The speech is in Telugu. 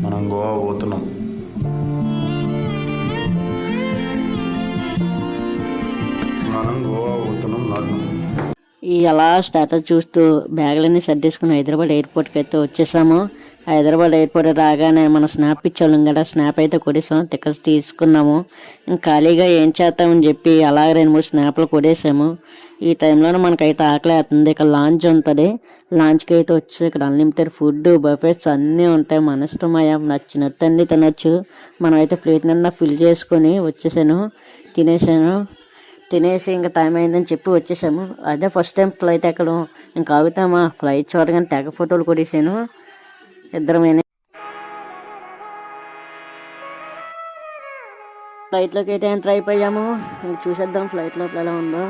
మనం గోవా పోతున్నాం. లడ్డు. ఈ అలా స్టేటస్ చూస్తూ బ్యాగులన్నీ సర్దేసుకుని హైదరాబాద్ ఎయిర్పోర్ట్కి అయితే వచ్చేసాము. హైదరాబాద్ ఎయిర్పోర్ట్ రాగానే మనం స్నాప్ ఇచ్చాం కదా, స్నాప్ అయితే కొడేసాం, టికెట్స్ తీసుకున్నాము. ఇంకా ఖాళీగా ఏం చేస్తామని చెప్పి అలాగే 2-3 స్నాప్లు కొడేసాము. ఈ టైంలోనే మనకైతే ఆకలి అవుతుంది. ఇక్కడ లాంచ్ ఉంటుంది. లాంచ్కి అయితే వచ్చి ఇక్కడ అన్లిమిటెడ్ ఫుడ్ బఫెట్స్ అన్నీ ఉంటాయి. మన ఇష్టమయ్యా, నచ్చినట్టు అన్నీ తినొచ్చు. మనం అయితే ప్లేట్ నిండా ఫిల్ చేసుకొని వచ్చేసాను, తినేసి ఇంకా టైం అయిందని చెప్పి వచ్చేసాము. అదే ఫస్ట్ టైం ఫ్లైట్ ఎక్కడం. ఇంకా ఆగుతామా, ఫ్లైట్ చూడగానే తెగ ఫోటోలు కొట్టేసాను ఇద్దరమేనే. ఫ్లైట్లోకి అయితే ఎంటర్ అయిపోయాము. చూసేద్దాం ఫ్లైట్ లోపల ఎలా ఉందో.